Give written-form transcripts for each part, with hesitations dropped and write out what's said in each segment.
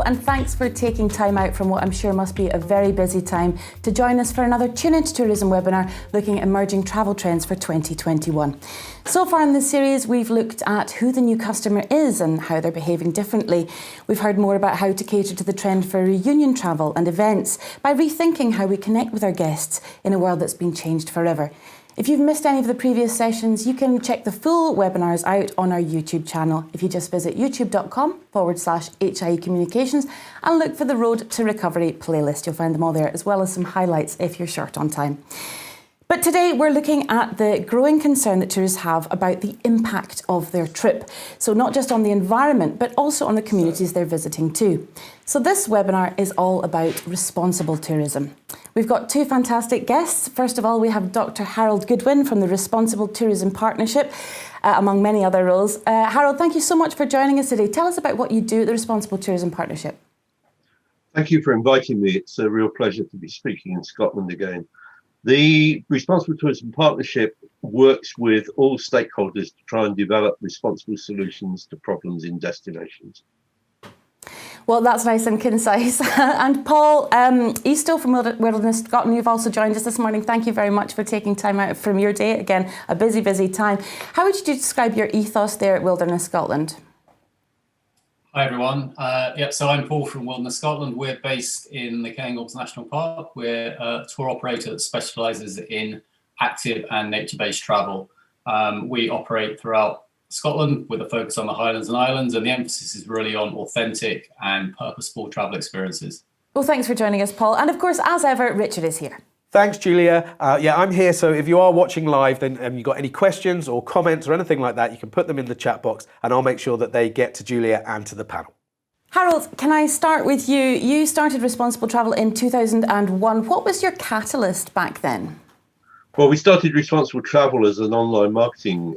and thanks for taking time out from what I'm sure must be a very busy time to join us for another Tune Into Tourism webinar looking at emerging travel trends for 2021. So far in this series, we've looked at who the new customer is and how they're behaving differently. We've heard more about how to cater to the trend for reunion travel and events by rethinking how we connect with our guests in a world that's been changed forever. If you've missed any of the previous sessions, you can check the full webinars out on our YouTube channel if you just visit youtube.com/HIE Communications and look for the Road to Recovery playlist. You'll find them all there, as well as some highlights if you're short on time. But today we're looking at the growing concern that tourists have about the impact of their trip. So not just on the environment, but also on the communities they're visiting too. So this webinar is all about responsible tourism. We've got two fantastic guests. First of all, we have Dr. Harold Goodwin from the Responsible Tourism Partnership, among many other roles. Harold, thank you so much for joining us today. Tell us about what you do at the Responsible Tourism Partnership. Thank you for inviting me. It's a real pleasure to be speaking in Scotland again. The Responsible Tourism Partnership works with all stakeholders to try and develop responsible solutions to problems in destinations. Well, that's nice and concise. And Paul, Easto from Wilderness Scotland, you've also joined us this morning. Thank you very much for taking time out from your day. Again, a busy, busy time. How would you describe your ethos there at Wilderness Scotland? Hi everyone. So I'm Paul from Wilderness Scotland. We're based in the Cairngorms National Park. We're a tour operator that specialises in active and nature-based travel. We operate throughout Scotland with a focus on the Highlands and Islands, and the emphasis is really on authentic and purposeful travel experiences. Well, thanks for joining us, Paul. And of course, as ever, Richard is here. Thanks, Julia. I'm here, so if you are watching live, then you've got any questions or comments or anything like that, you can put them in the chat box and I'll make sure that they get to Julia and to the panel. Harold, can I start with you? You started Responsible Travel in 2001. What was your catalyst back then? Well, we started Responsible Travel as an online marketing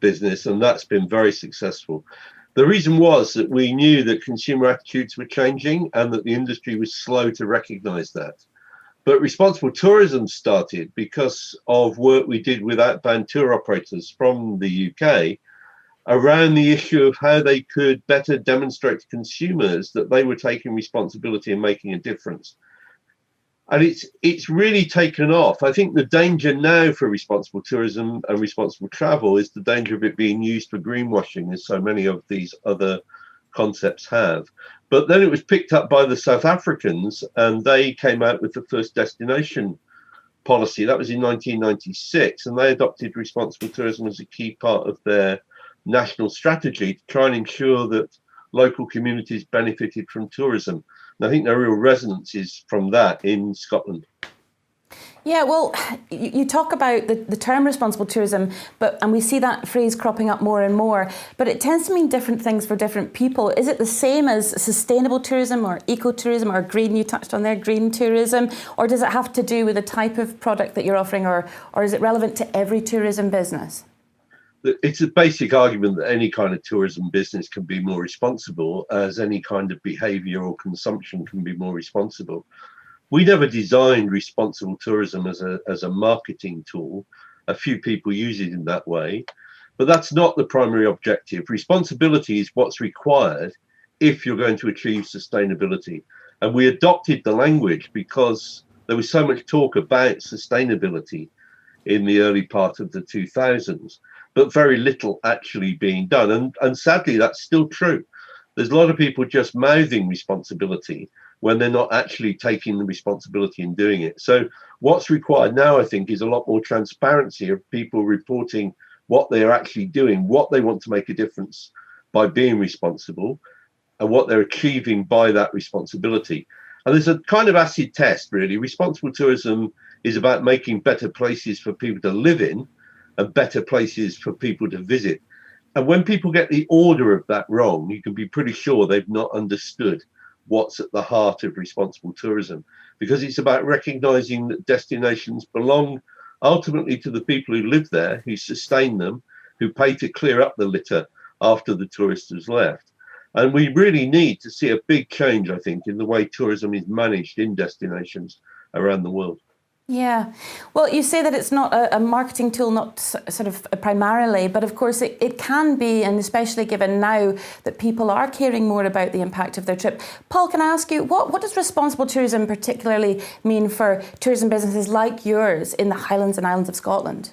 business, and that's been very successful. The reason was that we knew that consumer attitudes were changing and that the industry was slow to recognise that. But responsible tourism started because of work we did with outbound tour operators from the UK around the issue of how they could better demonstrate to consumers that they were taking responsibility and making a difference. And it's really taken off. I think the danger now for responsible tourism and responsible travel is the danger of it being used for greenwashing, as so many of these other concepts have. But then it was picked up by the South Africans, and they came out with the first destination policy. That was in 1996, and they adopted responsible tourism as a key part of their national strategy to try and ensure that local communities benefited from tourism. And I think there are real resonances from that in Scotland. Yeah, well, you talk about the term responsible tourism, and we see that phrase cropping up more and more, but it tends to mean different things for different people. Is it the same as sustainable tourism or ecotourism or green, you touched on there, green tourism, or does it have to do with the type of product that you're offering, or is it relevant to every tourism business? It's a basic argument that any kind of tourism business can be more responsible, as any kind of behaviour or consumption can be more responsible. We never designed responsible tourism as a marketing tool. A few people use it in that way, but that's not the primary objective. Responsibility is what's required if you're going to achieve sustainability. And we adopted the language because there was so much talk about sustainability in the early part of the 2000s, but very little actually being done. And sadly, that's still true. There's a lot of people just mouthing responsibility when they're not actually taking the responsibility and doing it. So what's required now, I think, is a lot more transparency of people reporting what they are actually doing, what they want to make a difference by being responsible, and what they're achieving by that responsibility. And there's a kind of acid test, really. Responsible tourism is about making better places for people to live in and better places for people to visit. And when people get the order of that wrong, you can be pretty sure they've not understood what's at the heart of responsible tourism, because it's about recognizing that destinations belong ultimately to the people who live there, who sustain them, who pay to clear up the litter after the tourist has left. And we really need to see a big change, I think, in the way tourism is managed in destinations around the world. Yeah. Well, you say that it's not a marketing tool, not sort of primarily, but of course it can be, and especially given now that people are caring more about the impact of their trip. Paul, can I ask you, what does responsible tourism particularly mean for tourism businesses like yours in the Highlands and Islands of Scotland?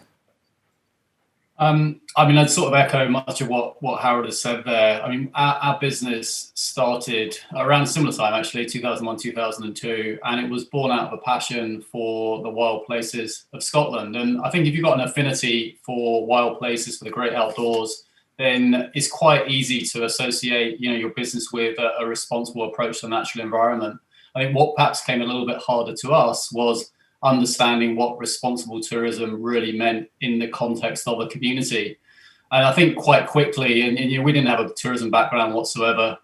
I mean, I'd sort of echo much of what Harold has said there. I mean, our business started around a similar time, actually, 2001, 2002, and it was born out of a passion for the wild places of Scotland. And I think if you've got an affinity for wild places, for the great outdoors, then it's quite easy to associate, your business with a responsible approach to the natural environment. I think what perhaps came a little bit harder to us was understanding what responsible tourism really meant in the context of a community. And I think quite quickly, and we didn't have a tourism background whatsoever,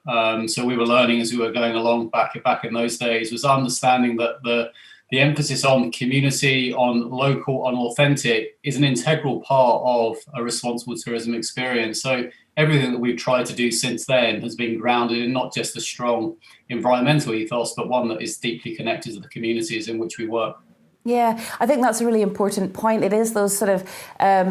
so we were learning as we were going along back in those days, was understanding that the emphasis on community, on local, on authentic is an integral part of a responsible tourism experience. So everything that we've tried to do since then has been grounded in not just a strong environmental ethos, but one that is deeply connected to the communities in which we work. Yeah, I think that's a really important point. It is those sort of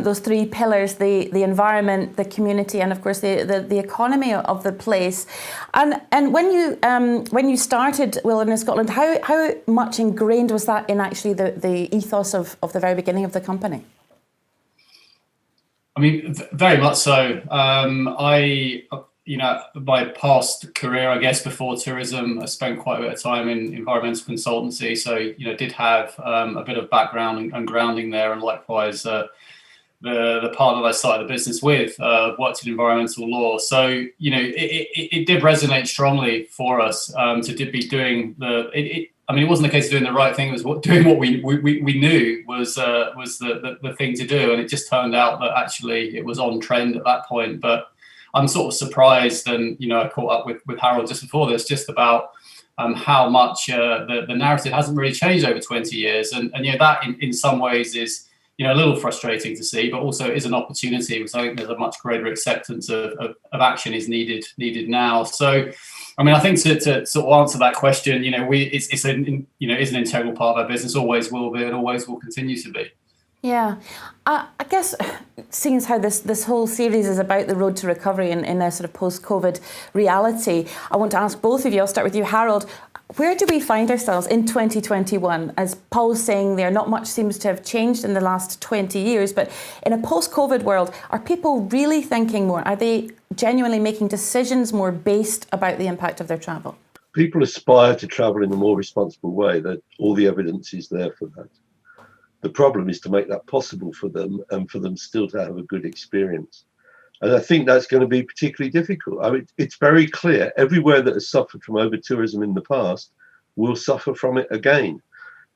those three pillars: the environment, the community, and of course the economy of the place. And when you started Wilderness Scotland, how much ingrained was that in actually the ethos of the very beginning of the company? I mean, very much so. My past career, I guess, before tourism, I spent quite a bit of time in environmental consultancy. So, did have a bit of background and grounding there. And likewise, the partner that I started the business with worked in environmental law. So, it did resonate strongly for us to be doing it wasn't a case of doing the right thing. It was doing what we knew was the thing to do. And it just turned out that actually it was on trend at that point. But I'm sort of surprised, and I caught up with Harold just before this, just about how much the narrative hasn't really changed over 20 years, and that in some ways is a little frustrating to see, but also is an opportunity because I think there's a much greater acceptance of action is needed now. So, I mean, I think to sort of answer that question, it's an integral part of our business, always will be, and always will continue to be. Yeah, I guess seeing as how this whole series is about the road to recovery in a sort of post-COVID reality, I want to ask both of you, I'll start with you, Harold, where do we find ourselves in 2021? As Paul was saying there, not much seems to have changed in the last 20 years, but in a post-COVID world, are people really thinking more? Are they genuinely making decisions more based about the impact of their travel? People aspire to travel in a more responsible way. That all the evidence is there for that. The problem is to make that possible for them and for them still to have a good experience. And I think that's going to be particularly difficult. I mean, it's very clear everywhere that has suffered from over-tourism in the past will suffer from it again.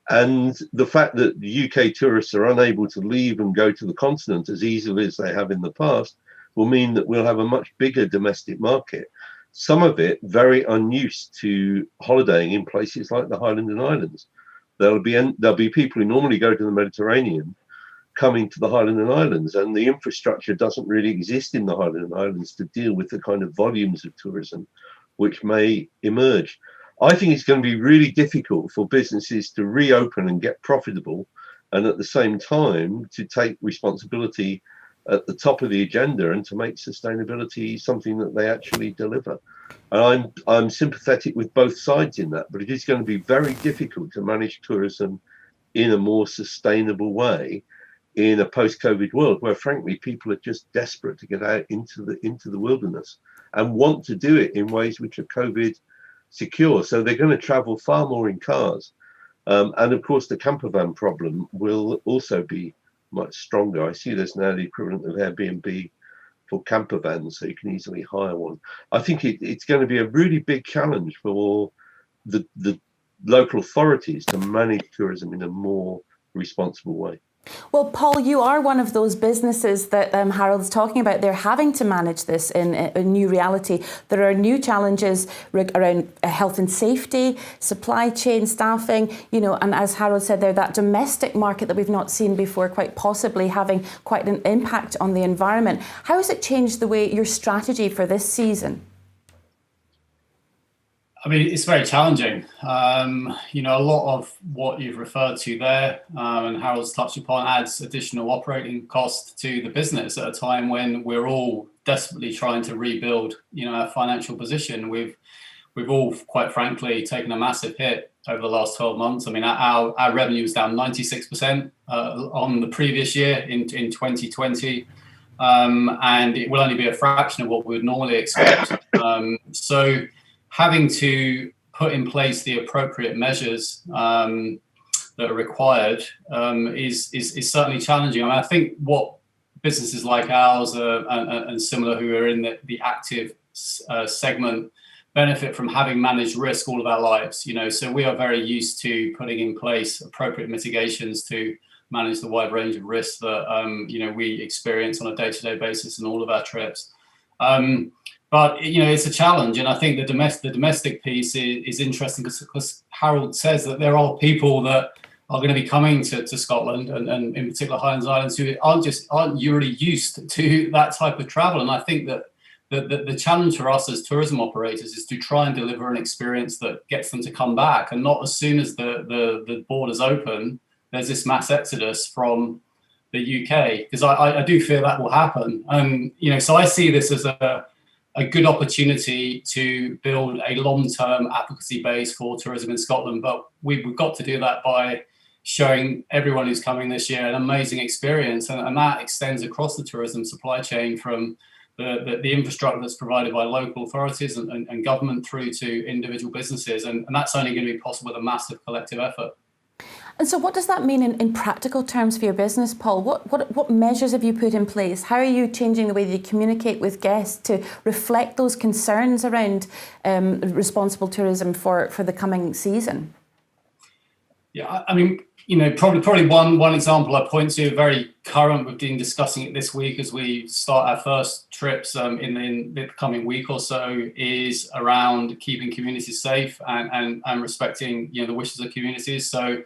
And the fact that the UK tourists are unable to leave and go to the continent as easily as they have in the past will mean that we'll have a much bigger domestic market. Some of it very unused to holidaying in places like the Highlands and Islands. There'll be people who normally go to the Mediterranean coming to the Highlands and Islands, and the infrastructure doesn't really exist in the Highlands and Islands to deal with the kind of volumes of tourism which may emerge. I think it's going to be really difficult for businesses to reopen and get profitable, and at the same time to take responsibility at the top of the agenda and to make sustainability something that they actually deliver. And I'm sympathetic with both sides in that, but it is going to be very difficult to manage tourism in a more sustainable way in a post-COVID world where, frankly, people are just desperate to get out into the wilderness and want to do it in ways which are COVID secure. So they're going to travel far more in cars. And of course, the camper van problem will also be much stronger. I see there's now the equivalent of Airbnb for camper vans, so you can easily hire one. I think it's going to be a really big challenge for the local authorities to manage tourism in a more responsible way. Well, Paul, you are one of those businesses that Harold's talking about. They're having to manage this in a new reality. There are new challenges around health and safety, supply chain, staffing, and as Harold said there, that domestic market that we've not seen before, quite possibly having quite an impact on the environment. How has it changed the way your strategy for this season? I mean, it's very challenging. A lot of what you've referred to there, and Harold's touched upon, adds additional operating cost to the business at a time when we're all desperately trying to rebuild, our financial position. We've all, quite frankly, taken a massive hit over the last 12 months. I mean, our revenue was down 96% on the previous year in 2020. And it will only be a fraction of what we would normally expect. So having to put in place the appropriate measures that are required is certainly challenging. I mean, I think what businesses like ours and similar who are in the active segment benefit from having managed risk all of our lives. So we are very used to putting in place appropriate mitigations to manage the wide range of risks that we experience on a day-to-day basis in all of our trips. But it's a challenge, and I think the domestic piece is interesting because Harold says that there are people that are going to be coming to Scotland and in particular Highlands Islands who aren't really used to that type of travel. And I think that the challenge for us as tourism operators is to try and deliver an experience that gets them to come back, and not as soon as the borders open, there's this mass exodus from the UK, because I do fear that will happen. And so I see this as a good opportunity to build a long-term advocacy base for tourism in Scotland. But we've got to do that by showing everyone who's coming this year an amazing experience, and that extends across the tourism supply chain from the infrastructure that's provided by local authorities and government through to individual businesses, and that's only going to be possible with a massive collective effort. And so what does that mean in practical terms for your business, Paul? What measures have you put in place? How are you changing the way that you communicate with guests to reflect those concerns around responsible tourism for the coming season? Yeah, I mean, probably one example I point to, very current, we've been discussing it this week as we start our first trips in the coming week or so, is around keeping communities safe and respecting the wishes of communities. So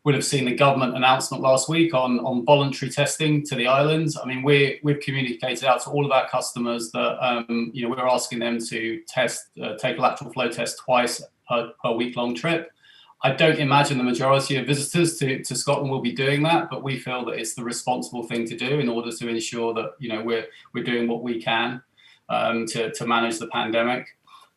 would have seen the government announcement last week on voluntary testing to the islands. I mean, we've communicated out to all of our customers that we're asking them to take a lateral flow test twice per week-long trip. I don't imagine the majority of visitors to Scotland will be doing that, but we feel that it's the responsible thing to do in order to ensure that we're doing what we can to manage the pandemic.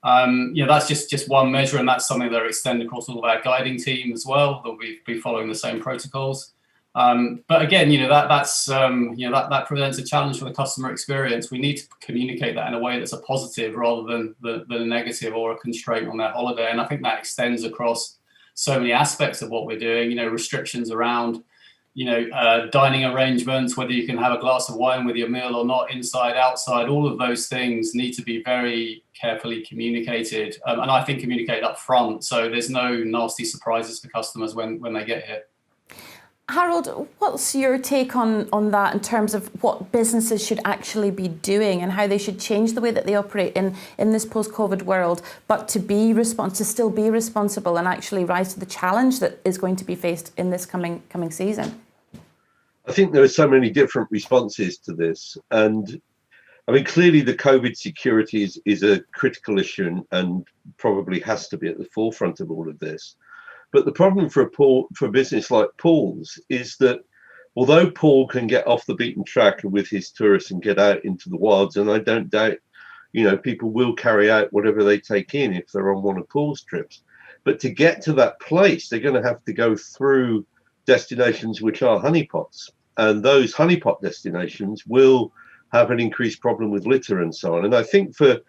That's just one measure, and that's something that extends across all of our guiding team as well. They'll be following the same protocols. But again, that presents a challenge for the customer experience. We need to communicate that in a way that's a positive rather than a negative or a constraint on their holiday. And I think that extends across so many aspects of what we're doing. Restrictions around dining arrangements, whether you can have a glass of wine with your meal or not, inside, outside, all of those things need to be very carefully communicated, and I think communicated up front, so there's no nasty surprises for customers when they get here. Harold, what's your take on that in terms of what businesses should actually be doing and how they should change the way that they operate in this post-COVID world, but to still be responsible and actually rise to the challenge that is going to be faced in this coming season? I think there are so many different responses to this, and I mean, clearly the COVID security is a critical issue and probably has to be at the forefront of all of this. But the problem for a business like Paul's is that although Paul can get off the beaten track with his tourists and get out into the wilds, and I don't doubt, people will carry out whatever they take in if they're on one of Paul's trips. But to get to that place, they're going to have to go through destinations which are honeypots. And those honeypot destinations will have an increased problem with litter and so on. And I think for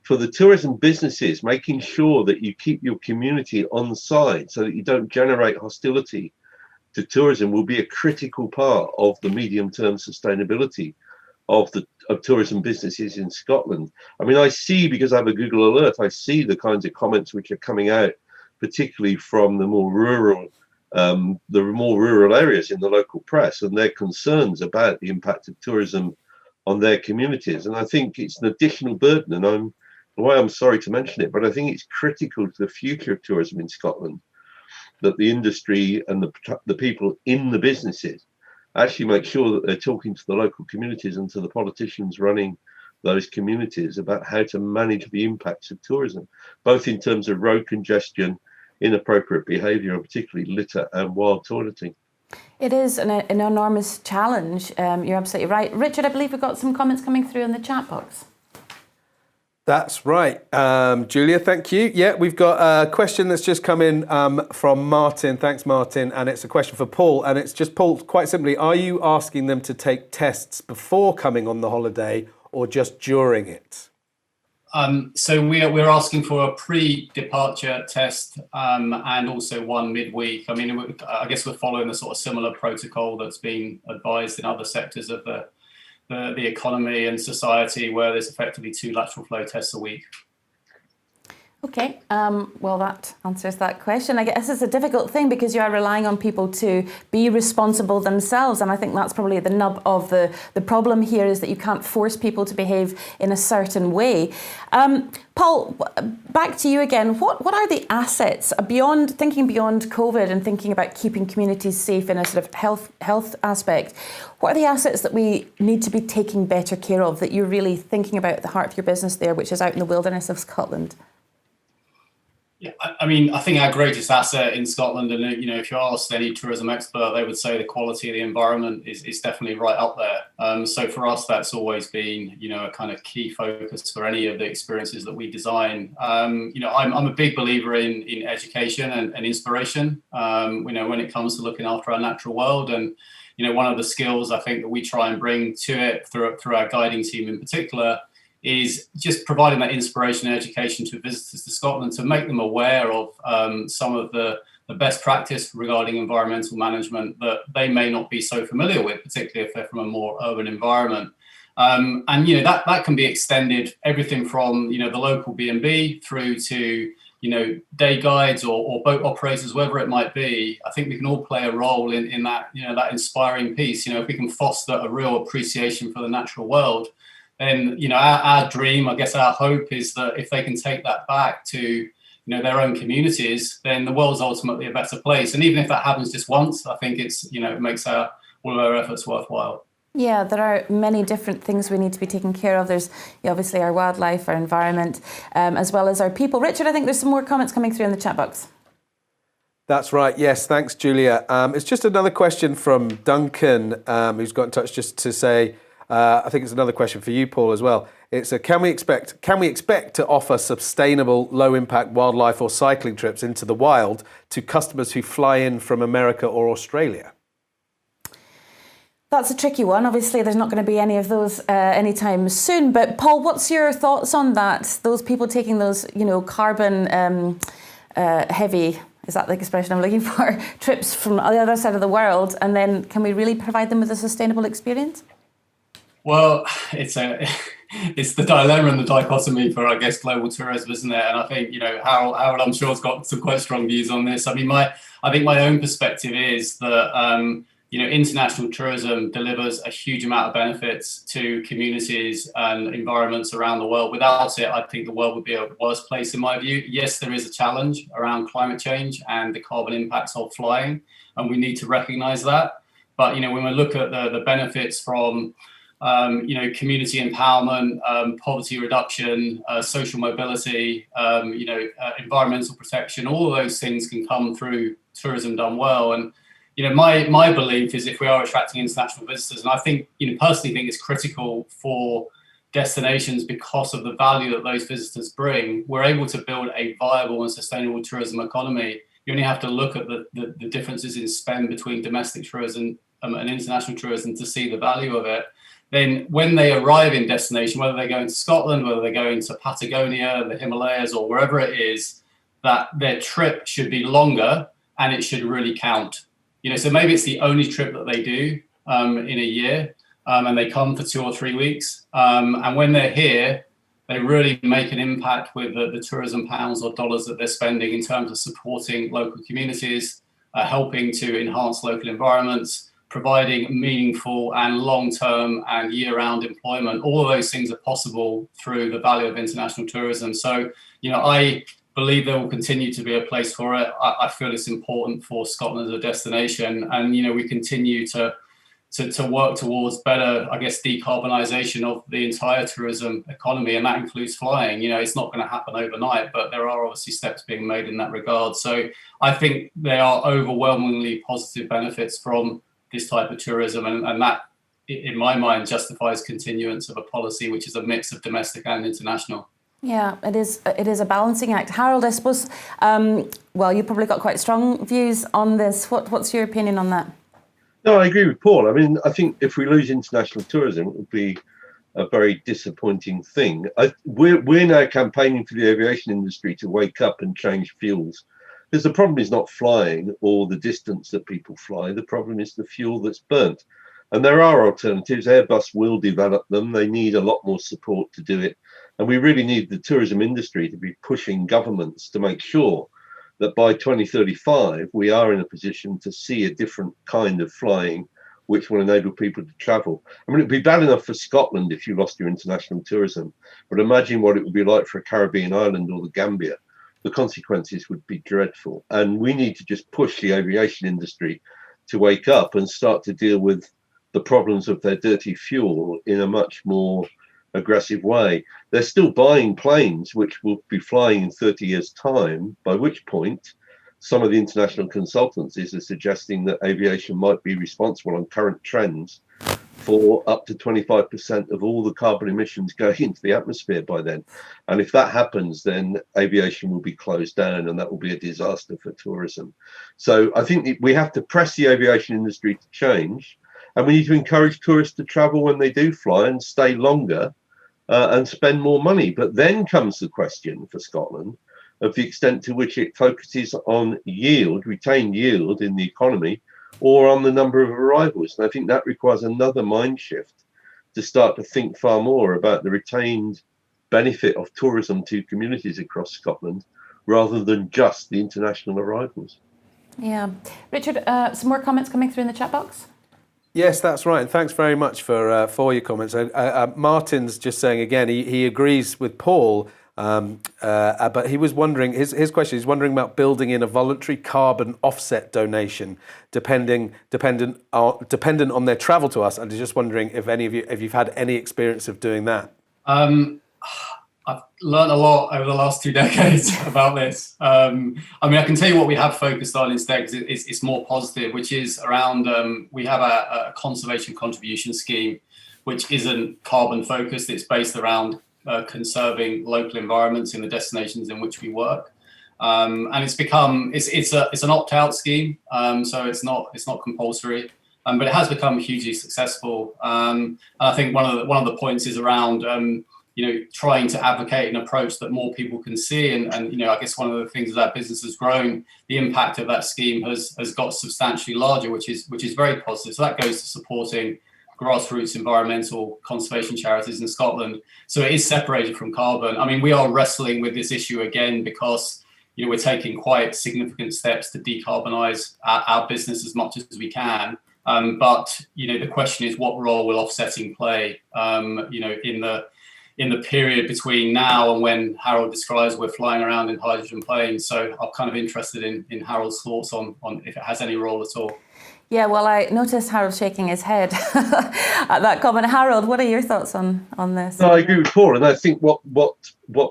the tourism businesses, making sure that you keep your community on side so that you don't generate hostility to tourism will be a critical part of the medium-term sustainability of tourism businesses in Scotland. I mean, I see, because I have a Google alert, I see the kinds of comments which are coming out, particularly from the more rural areas in the local press, and their concerns about the impact of tourism on their communities. And I think it's an additional burden, and I'm sorry to mention it, but I think it's critical to the future of tourism in Scotland that the industry and the people in the businesses actually make sure that they're talking to the local communities and to the politicians running those communities about how to manage the impacts of tourism, both in terms of road congestion, inappropriate behaviour, and particularly litter and wild toileting. It is an enormous challenge. You're absolutely right. Richard, I believe we've got some comments coming through in the chat box. That's right. Julia, thank you. Yeah, we've got a question that's just come in from Martin. Thanks, Martin. And it's a question for Paul. And it's just, Paul, quite simply, are you asking them to take tests before coming on the holiday or just during it? So we're asking for a pre-departure test and also one midweek. I mean, I guess we're following a sort of similar protocol that's been advised in other sectors of the economy and society, where there's effectively 2 lateral flow tests a week. Okay, well, that answers that question. I guess it's a difficult thing because you are relying on people to be responsible themselves, and I think that's probably the nub of the problem here, is that you can't force people to behave in a certain way. Paul, back to you again. What are the assets, thinking beyond COVID and thinking about keeping communities safe in a sort of health aspect? What are the assets that we need to be taking better care of, that you're really thinking about at the heart of your business there, which is out in the wilderness of Scotland? Yeah, I mean, I think our greatest asset in Scotland, and if you asked any tourism expert, they would say the quality of the environment is definitely right up there. So for us, that's always been, a kind of key focus for any of the experiences that we design. I'm a big believer in education and inspiration. When it comes to looking after our natural world, and one of the skills I think that we try and bring to it through our guiding team in particular is just providing that inspiration and education to visitors to Scotland, to make them aware of some of the best practice regarding environmental management that they may not be so familiar with, particularly if they're from a more urban environment. And that can be extended, everything from the local B&B through to day guides or boat operators, wherever it might be. I think we can all play a role in that that inspiring piece. If we can foster a real appreciation for the natural world, then our dream, I guess our hope, is that if they can take that back to their own communities, then the world's ultimately a better place. And even if that happens just once, I think it makes all of our efforts worthwhile. Yeah, there are many different things we need to be taking care of. There's obviously our wildlife, our environment, as well as our people. Richard, I think there's some more comments coming through in the chat box. That's right. Yes, thanks, Julia. It's just another question from Duncan, who's got in touch just to say, I think it's another question for you, Paul, as well. It's can we expect to offer sustainable, low-impact wildlife or cycling trips into the wild to customers who fly in from America or Australia? That's a tricky one. Obviously, there's not going to be any of those anytime soon. But Paul, what's your thoughts on that? Those people taking those, carbon heavy, is that the expression I'm looking for, trips from the other side of the world, and then can we really provide them with a sustainable experience? Well, it's the dilemma and the dichotomy for, I guess, global tourism, isn't it? And I think, Harold, I'm sure, has got some quite strong views on this. I mean, I think my own perspective is that, international tourism delivers a huge amount of benefits to communities and environments around the world. Without it, I think the world would be a worse place, in my view. Yes, there is a challenge around climate change and the carbon impacts of flying, and we need to recognise that. But, when we look at the benefits from community empowerment, poverty reduction, social mobility, environmental protection, all of those things can come through tourism done well. And, my belief is, if we are attracting international visitors, and I think, personally think it's critical for destinations because of the value that those visitors bring, we're able to build a viable and sustainable tourism economy. You only have to look at the differences in spend between domestic tourism and international tourism to see the value of it. Then when they arrive in destination, whether they're going to Scotland, whether they're going to Patagonia, the Himalayas, or wherever it is, that their trip should be longer and it should really count. So maybe it's the only trip that they do in a year, and they come for 2 or 3 weeks. And when they're here, they really make an impact with the tourism pounds or dollars that they're spending in terms of supporting local communities, helping to enhance local environments, providing meaningful and long-term and year-round employment. All of those things are possible through the value of international tourism. So, I believe there will continue to be a place for it. I feel it's important for Scotland as a destination, and we continue to to work towards better, I guess, decarbonisation of the entire tourism economy, and that includes flying. It's not going to happen overnight, but there are obviously steps being made in that regard. So I think there are overwhelmingly positive benefits from this type of tourism, and that, in my mind, justifies continuance of a policy which is a mix of domestic and international. Yeah, it is a balancing act. Harold, I suppose, you probably got quite strong views on this. What's your opinion on that? No, I agree with Paul. I mean, I think if we lose international tourism, it would be a very disappointing thing. We're now campaigning for the aviation industry to wake up and change fuels. Because the problem is not flying or the distance that people fly. The problem is the fuel that's burnt. And there are alternatives. Airbus will develop them. They need a lot more support to do it. And we really need the tourism industry to be pushing governments to make sure that by 2035, we are in a position to see a different kind of flying, which will enable people to travel. I mean, it'd be bad enough for Scotland if you lost your international tourism, but imagine what it would be like for a Caribbean island or the Gambia. The consequences would be dreadful. And we need to just push the aviation industry to wake up and start to deal with the problems of their dirty fuel in a much more aggressive way. They're still buying planes which will be flying in 30 years' time, by which point some of the international consultancies are suggesting that aviation might be responsible on current trends for up to 25% of all the carbon emissions going into the atmosphere by then. And if that happens, then aviation will be closed down, and that will be a disaster for tourism. So I think we have to press the aviation industry to change, and we need to encourage tourists to travel when they do fly and stay longer and spend more money. But then comes the question for Scotland of the extent to which it focuses on yield, retained yield in the economy, or on the number of arrivals. And I think that requires another mind shift to start to think far more about the retained benefit of tourism to communities across Scotland, rather than just the international arrivals. Yeah. Richard, some more comments coming through in the chat box? Yes, that's right. And thanks very much for your comments. Martin's just saying again, he agrees with Paul, but he was wondering, his question is wondering about building in a voluntary carbon offset donation dependent on their travel to us. And just wondering if you've had any experience of doing that. I've learned a lot over the last 2 decades about this. I mean, I can tell you what we have focused on instead, because it's more positive, which is around, we have a conservation contribution scheme, which isn't carbon focused. It's based around conserving local environments in the destinations in which we work. And it's an opt-out scheme, so it's not compulsory. But it has become hugely successful. And I think one of the points is around trying to advocate an approach that more people can see. And I guess one of the things as our business has grown, the impact of that scheme has got substantially larger, which is very positive. So that goes to supporting grassroots environmental conservation charities in Scotland. So it is separated from carbon. I mean, we are wrestling with this issue again because we're taking quite significant steps to decarbonise our business as much as we can. But the question is, what role will offsetting play? In the period between now and when Harold describes we're flying around in hydrogen planes. So I'm kind of interested in Harold's thoughts on if it has any role at all. Yeah, well, I noticed Harold shaking his head at that comment. Harold, what are your thoughts on this? No, I agree with Paul, and I think what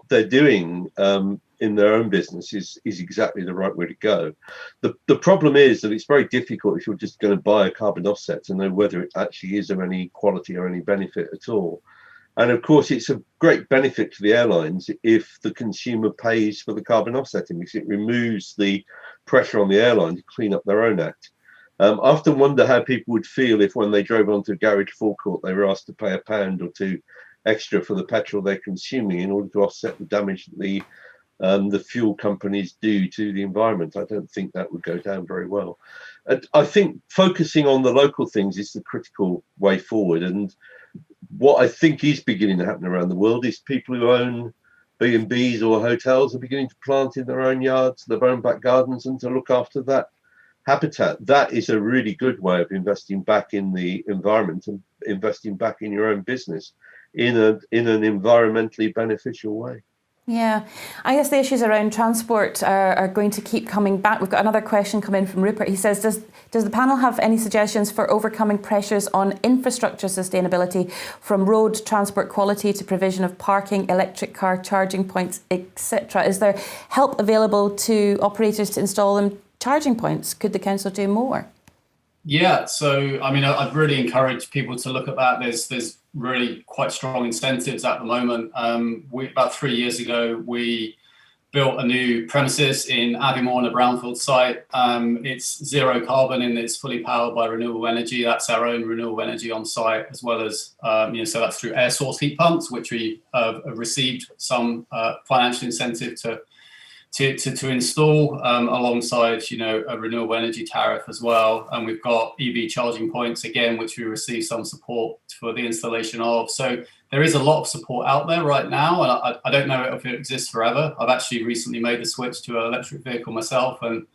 they're doing in their own business is exactly the right way to go. The problem is that it's very difficult if you're just going to buy a carbon offset to know whether it actually is of any quality or any benefit at all. And of course, it's a great benefit to the airlines if the consumer pays for the carbon offsetting, because it removes the pressure on the airline to clean up their own act. I often wonder how people would feel if, when they drove onto a garage forecourt, they were asked to pay £1 or £2 extra for the petrol they're consuming in order to offset the damage that the fuel companies do to the environment. I don't think that would go down very well. And I think focusing on the local things is the critical way forward. And what I think is beginning to happen around the world is people who own B&Bs or hotels are beginning to plant in their own yards, their own back gardens, and to look after that habitat. That is a really good way of investing back in the environment and investing back in your own business in an environmentally beneficial way. Yeah, I guess the issues around transport are going to keep coming back. We've got another question come in from Rupert. He says, does the panel have any suggestions for overcoming pressures on infrastructure sustainability, from road transport quality to provision of parking, electric car charging points, etc.? Is there help available to operators to install them charging points? Could the council do more? Yeah, so I mean, I'd really encourage people to look at that. There's really quite strong incentives at the moment. About 3 years ago, we built a new premises in Aviemore on a brownfield site. It's zero carbon and it's fully powered by renewable energy. That's our own renewable energy on site, as well as, so that's through air source heat pumps, which we have received some financial incentive to install, alongside, a renewable energy tariff as well. And we've got EV charging points, again, which we receive some support for the installation of. So there is a lot of support out there right now, and I don't know if it exists forever. I've actually recently made the switch to an electric vehicle myself, and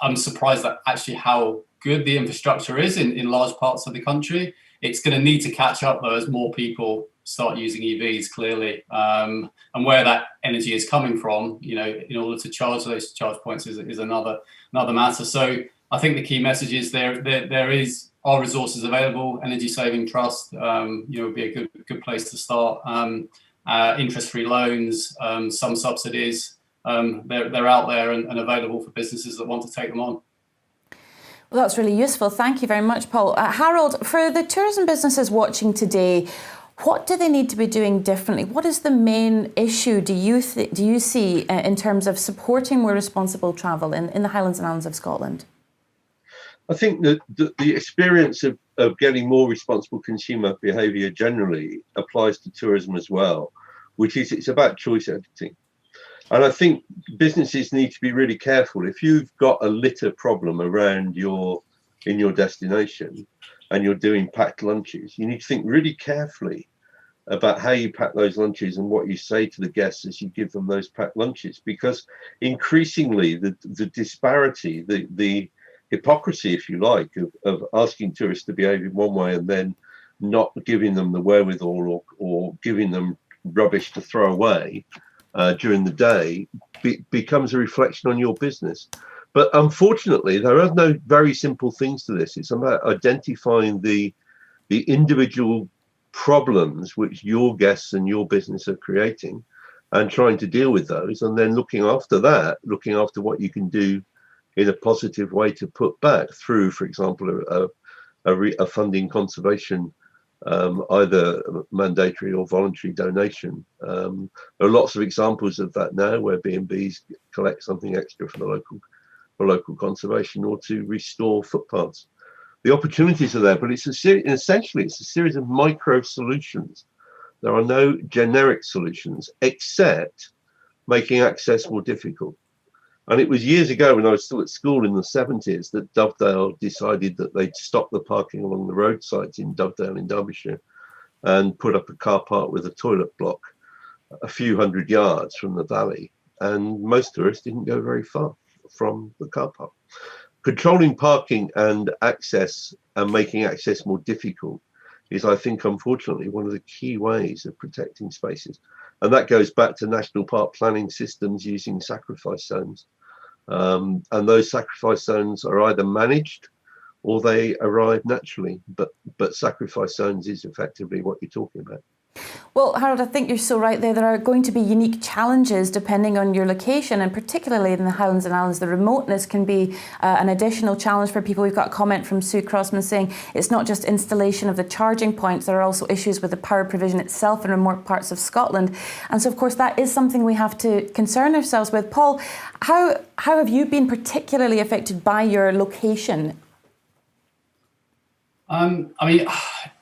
I'm surprised at actually how good the infrastructure is in large parts of the country. It's going to need to catch up though as more people start using EVs, clearly, and where that energy is coming from, in order to charge those charge points is another matter. So I think the key message is there are resources available. Energy Saving Trust, would be a good place to start. Interest-free loans, some subsidies, they're out there and available for businesses that want to take them on. Well, that's really useful. Thank you very much, Paul. Harold, for the tourism businesses watching today, what do they need to be doing differently? What is the main issue do you see in terms of supporting more responsible travel in the Highlands and Islands of Scotland? I think that the experience of getting more responsible consumer behaviour generally applies to tourism as well, which is it's about choice editing. And I think businesses need to be really careful. If you've got a litter problem around in your destination and you're doing packed lunches, you need to think really carefully about how you pack those lunches and what you say to the guests as you give them those packed lunches, because increasingly the disparity, the hypocrisy, if you like, of asking tourists to behave in one way and then not giving them the wherewithal or giving them rubbish to throw away during the day becomes a reflection on your business. But unfortunately, there are no very simple things to this. It's about identifying the individual problems which your guests and your business are creating and trying to deal with those, and then looking after what you can do in a positive way to put back through, for example, a funding conservation, either mandatory or voluntary donation. There are lots of examples of that now where B&Bs collect something extra for local conservation or to restore footpaths. The opportunities are there, but essentially it's a series of micro solutions. There are no generic solutions except making access more difficult. And it was years ago when I was still at school in the 70s that Dovedale decided that they'd stop the parking along the roadsides in Dovedale in Derbyshire and put up a car park with a toilet block a few hundred yards from the valley. And most tourists didn't go very far from the car park. Controlling parking and access and making access more difficult is, I think, unfortunately, one of the key ways of protecting spaces. And that goes back to national park planning systems using sacrifice zones. And those sacrifice zones are either managed or they arrive naturally. But sacrifice zones is effectively what you're talking about. Well, Harold, I think you're so right there. There are going to be unique challenges depending on your location, and particularly in the Highlands and Islands, the remoteness can be an additional challenge for people. We've got a comment from Sue Crossman saying it's not just installation of the charging points, there are also issues with the power provision itself in remote parts of Scotland. And so, of course, that is something we have to concern ourselves with. Paul, how have you been particularly affected by your location?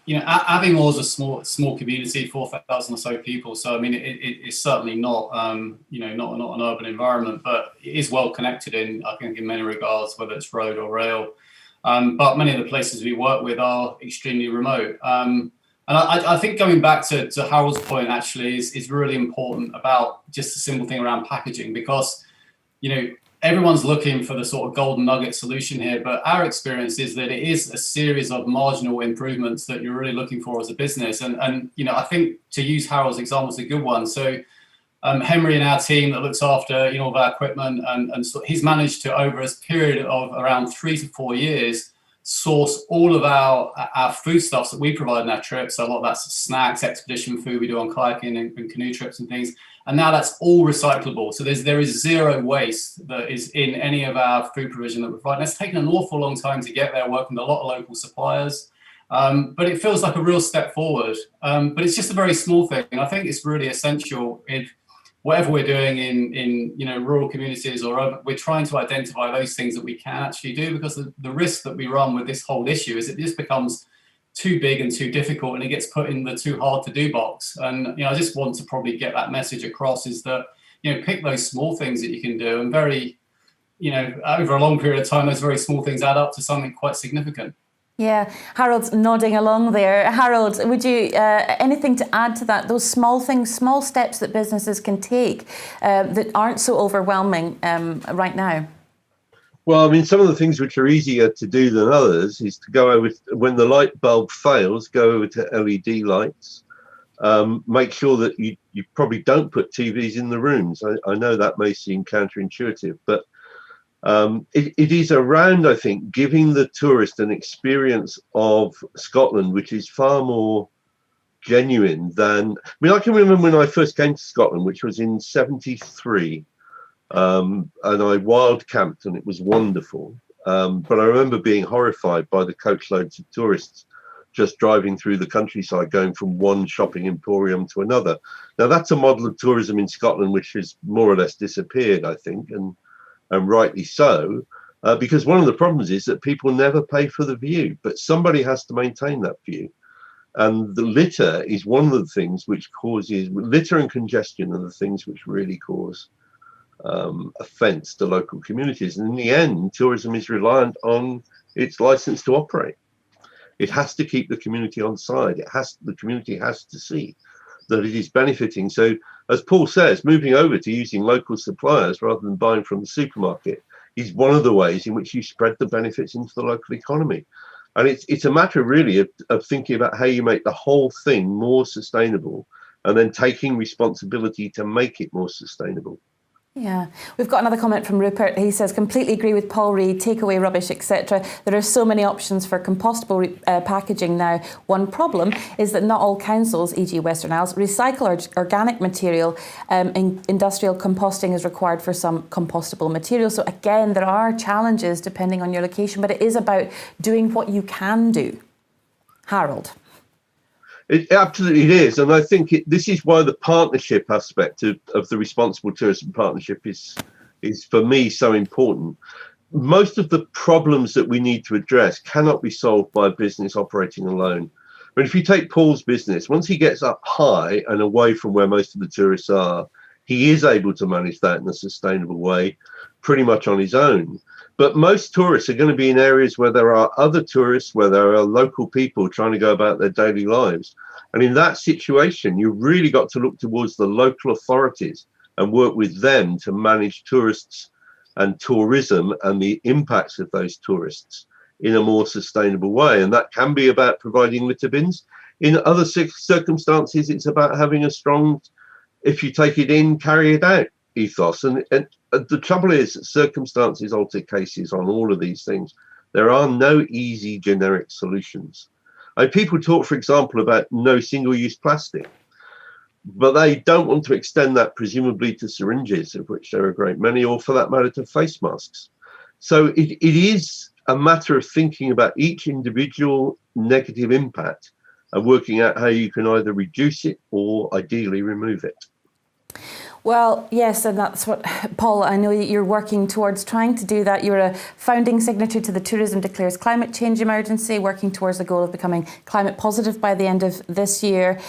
Aviemore is a small community, 4,000 or so people. So, I mean, it's certainly not, not an urban environment, but it is well connected I think, in many regards, whether it's road or rail. But many of the places we work with are extremely remote. And I think going back to Harold's point, actually, is really important about just a simple thing around packaging, because, everyone's looking for the sort of golden nugget solution here, but our experience is that it is a series of marginal improvements that you're really looking for as a business. And I think to use Harold's example is a good one. So, Henry and our team that looks after all of our equipment, and so he's managed to, over a period of around 3 to 4 years, source all of our foodstuffs that we provide in our trips. So a lot of that's snacks, expedition food we do on kayaking and canoe trips and things. And now that's all recyclable. So there is zero waste that is in any of our food provision that we provide. And it's taken an awful long time to get there, working with a lot of local suppliers. But it feels like a real step forward. But it's just a very small thing. And I think it's really essential if whatever we're doing in rural communities or urban, we're trying to identify those things that we can actually do, because the risk that we run with this whole issue is it just becomes too big and too difficult, and it gets put in the too hard to do box. And I just want to probably get that message across, is that pick those small things that you can do, and very over a long period of time, those very small things add up to something quite significant. Yeah, Harold's nodding along there. Harold, would you anything to add to that? Those small things, small steps that businesses can take that aren't so overwhelming right now? Well, I mean, some of the things which are easier to do than others is to go over, when the light bulb fails, go over to LED lights. Make sure that you probably don't put TVs in the rooms. I know that may seem counterintuitive, but it is around, I think, giving the tourist an experience of Scotland which is far more genuine than... I can remember when I first came to Scotland, which was in 73, and I wild camped, and it was wonderful. But I remember being horrified by the coachloads of tourists just driving through the countryside, going from one shopping emporium to another. Now, that's a model of tourism in Scotland which has more or less disappeared, I think, and rightly so, because one of the problems is that people never pay for the view, but somebody has to maintain that view. And the litter is one of the things which causes, litter and congestion are the things which really cause offence to local communities. And in the end, tourism is reliant on its license to operate. It has to keep the community on side. The community has to see that it is benefiting. So, as Paul says, moving over to using local suppliers rather than buying from the supermarket is one of the ways in which you spread the benefits into the local economy. And it's a matter really of thinking about how you make the whole thing more sustainable, and then taking responsibility to make it more sustainable. Yeah, we've got another comment from Rupert. He says, completely agree with Paul Reid, takeaway rubbish, etc. There are so many options for compostable packaging now. One problem is that not all councils, e.g. Western Isles, recycle organic material. Industrial composting is required for some compostable material. So again, there are challenges depending on your location, but it is about doing what you can do. Harold. It absolutely is, and I think this is why the partnership aspect of the Responsible Tourism Partnership is for me so important. Most of the problems that we need to address cannot be solved by a business operating alone. But if you take Paul's business, once he gets up high and away from where most of the tourists are, he is able to manage that in a sustainable way, pretty much on his own. But most tourists are going to be in areas where there are other tourists, where there are local people trying to go about their daily lives. And in that situation, you've really got to look towards the local authorities and work with them to manage tourists and tourism and the impacts of those tourists in a more sustainable way. And that can be about providing litter bins. In other circumstances, it's about having a strong, if you take it in, carry it out ethos. And the trouble is, circumstances alter cases on all of these things. There are no easy generic solutions. People talk, for example, about no single-use plastic, but they don't want to extend that presumably to syringes, of which there are a great many, or for that matter to face masks. So it is a matter of thinking about each individual negative impact and working out how you can either reduce it or ideally remove it. Well, yes, and that's what, Paul, I know you're working towards trying to do that. You're a founding signatory to the Tourism Declares Climate Change Emergency, working towards the goal of becoming climate positive by the end of this year.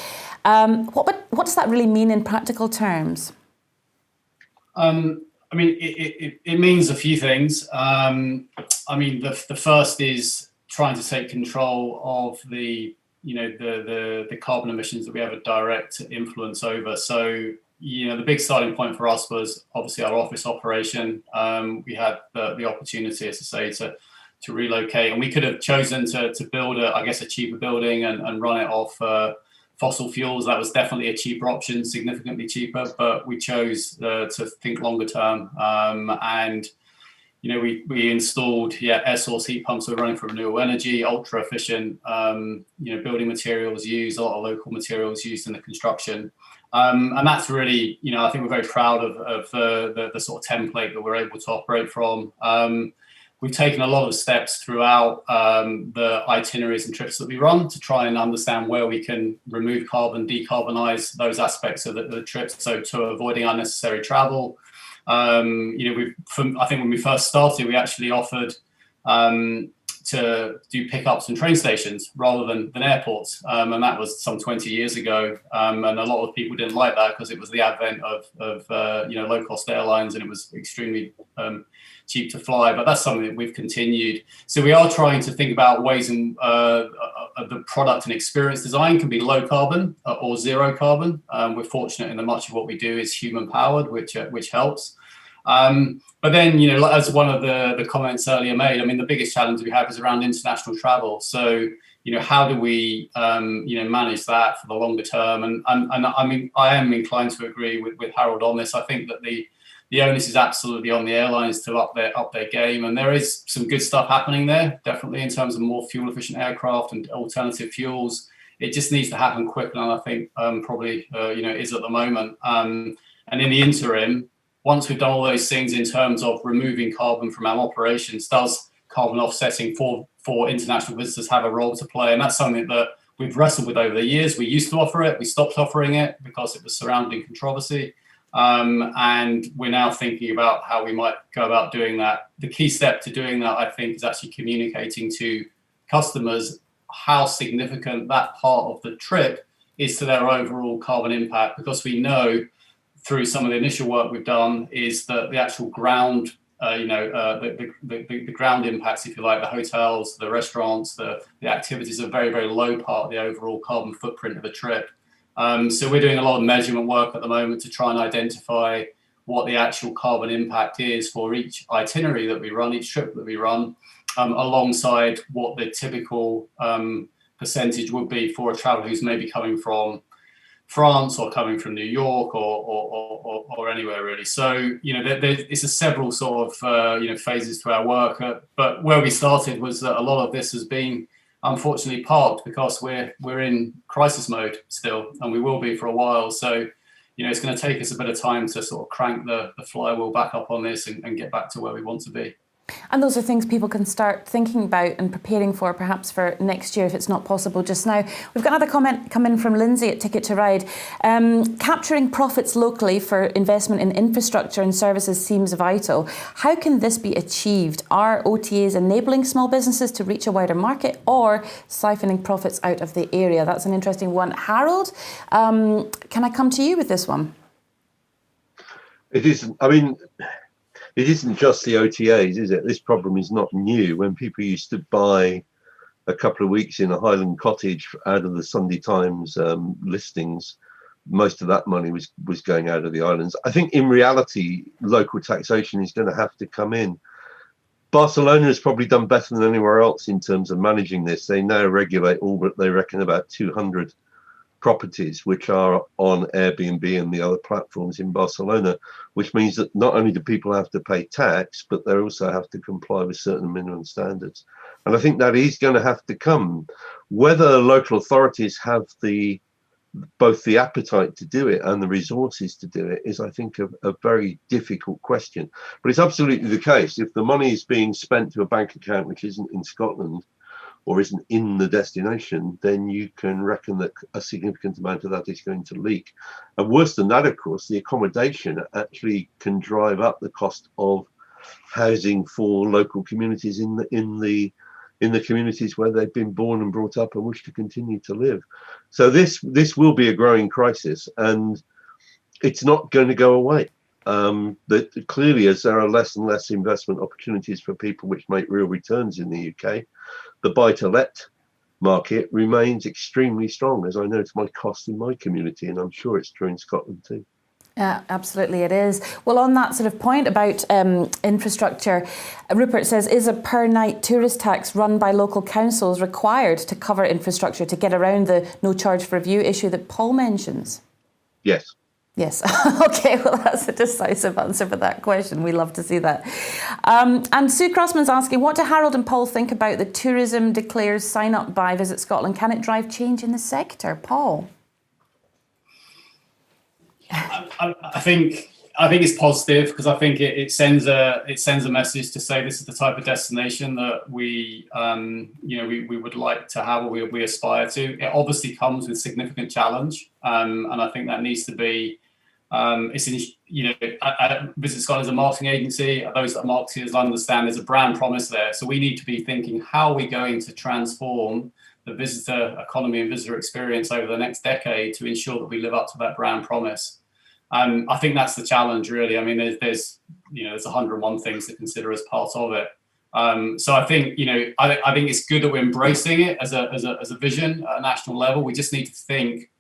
What does that really mean in practical terms? It means a few things. The first is trying to take control of the carbon emissions that we have a direct influence over. So, the big starting point for us was obviously our office operation. We had the opportunity, as I say, to relocate, and we could have chosen to build a cheaper building and run it off fossil fuels. That was definitely a cheaper option, significantly cheaper, but we chose to think longer term. And we installed air source heat pumps. We're running for renewable energy, ultra efficient. Building materials used, a lot of local materials used in the construction. And that's really, I think we're very proud of the sort of template that we're able to operate from. We've taken a lot of steps throughout the itineraries and trips that we run to try and understand where we can remove carbon, decarbonize those aspects of the trips, so to avoiding unnecessary travel. I think when we first started, we actually offered to do pickups and train stations rather than airports, and that was some 20 years ago. And a lot of people didn't like that because it was the advent of low-cost airlines, and it was extremely cheap to fly. But that's something that we've continued. So we are trying to think about ways in the product and experience design can be low carbon or zero carbon. We're fortunate in that much of what we do is human powered, which helps. But then, as one of the comments earlier made, I mean, the biggest challenge we have is around international travel. So, how do we, manage that for the longer term? And I mean, I am inclined to agree with Harold on this. I think that the onus is absolutely on the airlines to up their game. And there is some good stuff happening there, definitely, in terms of more fuel efficient aircraft and alternative fuels. It just needs to happen quicker than I think probably, is at the moment. And in the interim, once we've done all those things in terms of removing carbon from our operations, does carbon offsetting for international visitors have a role to play? And that's something that we've wrestled with over the years. We used to offer it, we stopped offering it because it was surrounding controversy. And we're now thinking about how we might go about doing that. The key step to doing that, I think, is actually communicating to customers how significant that part of the trip is to their overall carbon impact, because we know through some of the initial work we've done is that the actual ground, the ground impacts, if you like, the hotels, the restaurants, the activities are a very, very low part of the overall carbon footprint of a trip. So we're doing a lot of measurement work at the moment to try and identify what the actual carbon impact is for each itinerary that we run, each trip that we run, alongside what the typical percentage would be for a traveller who's maybe coming from France or coming from New York or anywhere really. So it's a several sort of phases to our work. But where we started was that a lot of this has been unfortunately parked because we're in crisis mode still, and we will be for a while. So it's going to take us a bit of time to sort of crank the flywheel back up on this and get back to where we want to be. And those are things people can start thinking about and preparing for, perhaps for next year if it's not possible just now. We've got another comment come in from Lindsay at Ticket to Ride. Capturing profits locally for investment in infrastructure and services seems vital. How can this be achieved? Are OTAs enabling small businesses to reach a wider market or siphoning profits out of the area? That's an interesting one. Harold, can I come to you with this one? It isn't. I mean, it isn't just the OTAs, is it? This problem is not new. When people used to buy a couple of weeks in a Highland cottage out of the Sunday Times listings, most of that money was going out of the islands. I think in reality, local taxation is going to have to come in. Barcelona has probably done better than anywhere else in terms of managing this. They now regulate all but they reckon about 200 properties which are on Airbnb and the other platforms in Barcelona, which means that not only do people have to pay tax, but they also have to comply with certain minimum standards. And I think that is going to have to come. Whether local authorities have both the appetite to do it and the resources to do it is, I think, a very difficult question. But it's absolutely the case. If the money is being spent to a bank account which isn't in Scotland, or isn't in the destination, then you can reckon that a significant amount of that is going to leak. And worse than that, of course, the accommodation actually can drive up the cost of housing for local communities in the communities where they've been born and brought up and wish to continue to live. So this will be a growing crisis, and it's not going to go away. That clearly, as there are less and less investment opportunities for people which make real returns in the UK, the buy-to-let market remains extremely strong, as I know it's my cost in my community, and I'm sure it's true in Scotland too. Absolutely, it is. Well, on that sort of point about infrastructure, Rupert says, is a per night tourist tax run by local councils required to cover infrastructure to get around the no charge for view issue that Paul mentions? Yes. Yes. Okay, well, that's a decisive answer for that question. We love to see that. And Sue Crossman's asking, what do Harold and Paul think about the tourism declares sign up by Visit Scotland? Can it drive change in the sector? Paul? I think it's positive, because I think it sends a message to say this is the type of destination that we would like to have, or we aspire to. It obviously comes with significant challenge, and I think that needs to be. Visit Scotland is a marketing agency. Those that are marketers understand there's a brand promise there, so we need to be thinking, how are we going to transform the visitor economy and visitor experience over the next decade to ensure that we live up to that brand promise. I think that's the challenge, really. I mean, there's 101 things to consider as part of it. So I think I think it's good that we're embracing it as a vision at a national level. We just need to think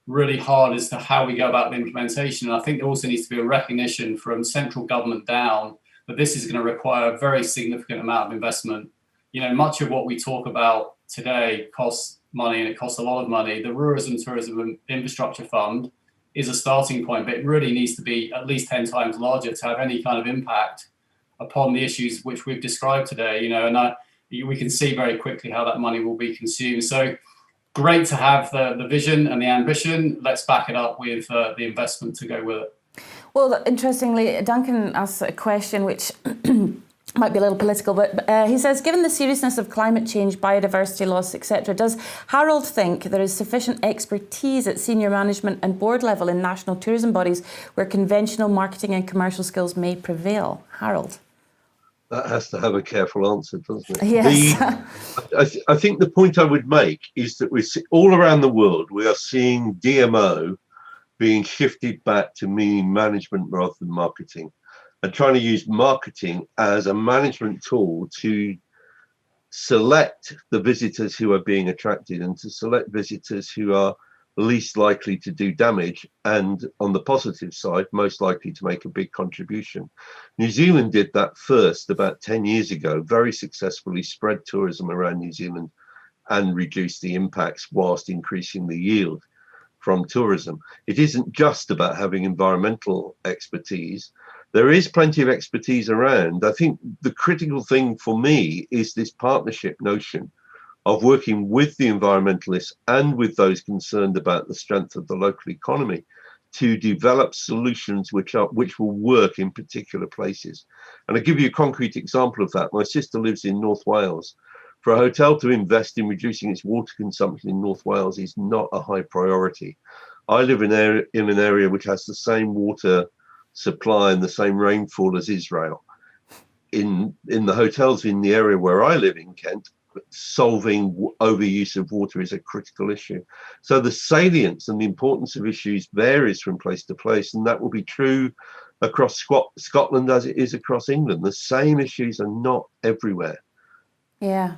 really hard as to how we go about the implementation. And I think there also needs to be a recognition from central government down that this is going to require a very significant amount of investment. Much of what we talk about today costs money, and it costs a lot of money. The Rural and Tourism Infrastructure Fund is a starting point, but it really needs to be at least 10 times larger to have any kind of impact upon the issues which we've described today. We can see very quickly how that money will be consumed. So great to have the vision and the ambition. Let's back it up with the investment to go with it. Well, interestingly, Duncan asks a question which might be a little political, but he says, given the seriousness of climate change, biodiversity loss, etc., does Harold think there is sufficient expertise at senior management and board level in national tourism bodies where conventional marketing and commercial skills may prevail? Harold? That has to have a careful answer, doesn't it? Yes. I think the point I would make is that we see all around the world, we are seeing DMO being shifted back to meaning management rather than marketing, and trying to use marketing as a management tool to select the visitors who are being attracted and to select visitors who are least likely to do damage and, on the positive side, most likely to make a big contribution. New Zealand did that first about 10 years ago, very successfully spread tourism around New Zealand and reduced the impacts whilst increasing the yield from tourism. It isn't just about having environmental expertise. There is plenty of expertise around. I think the critical thing for me is this partnership notion of working with the environmentalists and with those concerned about the strength of the local economy to develop solutions which will work in particular places. And I'll give you a concrete example of that. My sister lives in North Wales. For a hotel to invest in reducing its water consumption in North Wales is not a high priority. I live in an area which has the same water supply and the same rainfall as Israel. In the hotels in the area where I live in Kent, solving overuse of water is a critical issue. So the salience and the importance of issues varies from place to place, and that will be true across Scotland as it is across England. The same issues are not everywhere. Yeah.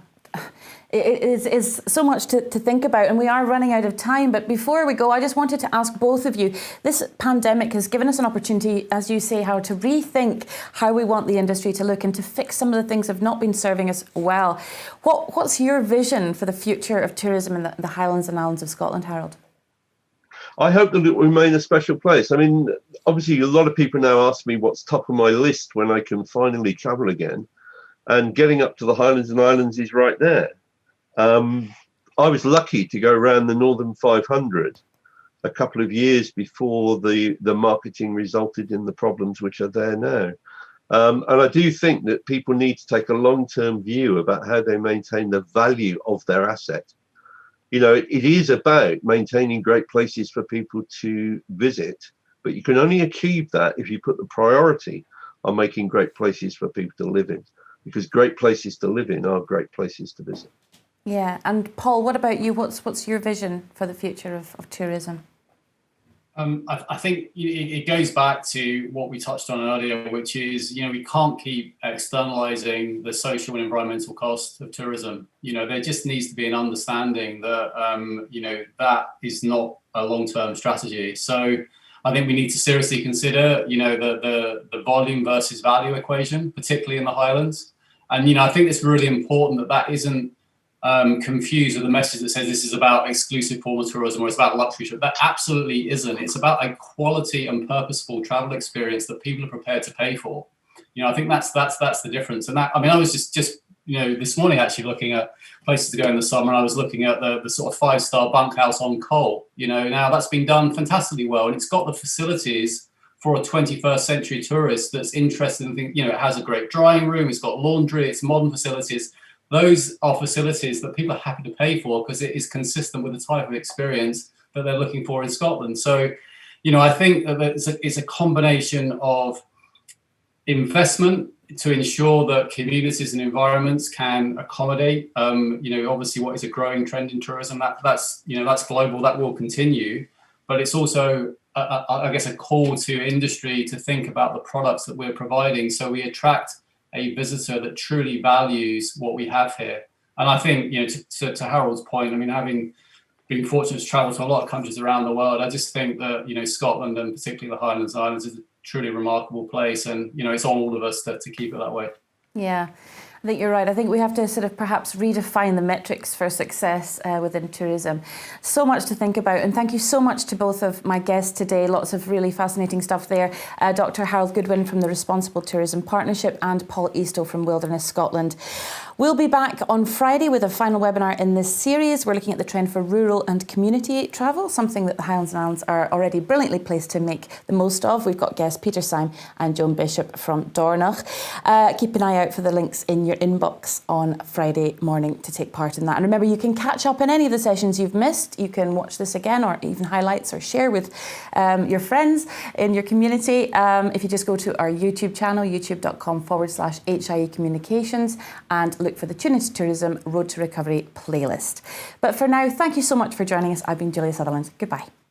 It is so much to think about, and we are running out of time. But before we go, I just wanted to ask both of you, this pandemic has given us an opportunity, as you say, Howard, to rethink how we want the industry to look and to fix some of the things that have not been serving us well. What's your vision for the future of tourism in the Highlands and Islands of Scotland, Harold? I hope that it will remain a special place. I mean, obviously, a lot of people now ask me what's top of my list when I can finally travel again. And getting up to the Highlands and Islands is right there. I was lucky to go around the Northern 500 a couple of years before the marketing resulted in the problems which are there now. And I do think that people need to take a long-term view about how they maintain the value of their asset. It is about maintaining great places for people to visit, but you can only achieve that if you put the priority on making great places for people to live in. Because great places to live in are great places to visit. Yeah, and Paul, what about you? What's your vision for the future of tourism? I think it goes back to what we touched on earlier, which is, we can't keep externalizing the social and environmental costs of tourism. There just needs to be an understanding that, that is not a long-term strategy. So I think we need to seriously consider, the volume versus value equation, particularly in the Highlands. And, I think it's really important that isn't confused with the message that says this is about exclusive form of tourism or it's about luxury trip. That absolutely isn't. It's about a quality and purposeful travel experience that people are prepared to pay for. I think that's the difference. And I was just this morning actually looking at places to go in the summer, and I was looking at the sort of 5-star bunkhouse on Cole. Now that's been done fantastically well, and it's got the facilities for a 21st century tourist that's interested in things. It has a great drying room, it's got laundry, it's modern facilities. Those are facilities that people are happy to pay for because it is consistent with the type of experience that they're looking for in Scotland. So, I think that it's a combination of investment to ensure that communities and environments can accommodate, obviously what is a growing trend in tourism. That's global, that will continue, but it's also, I guess, a call to industry to think about the products that we're providing so we attract a visitor that truly values what we have here. And I think, to Harold's point, having been fortunate to travel to a lot of countries around the world, I just think that, Scotland and particularly the Highlands Islands is a truly remarkable place, and it's on all of us to keep it that way. Yeah, I think you're right. I think we have to sort of perhaps redefine the metrics for success within tourism. So much to think about, and thank you so much to both of my guests today. Lots of really fascinating stuff there. Dr. Harold Goodwin from the Responsible Tourism Partnership and Paul Easto from Wilderness Scotland. We'll be back on Friday with a final webinar in this series. We're looking at the trend for rural and community travel, something that the Highlands and Islands are already brilliantly placed to make the most of. We've got guests Peter Syme and Joan Bishop from Dornoch. Keep an eye out for the links in your inbox on Friday morning to take part in that. And remember, you can catch up in any of the sessions you've missed. You can watch this again, or even highlights, or share with your friends in your community. If you just go to our YouTube channel, youtube.com/HIE Communications, and look for the Tune Into Tourism Road to Recovery playlist. But for now, thank you so much for joining us. I've been Julia Sutherland. Goodbye.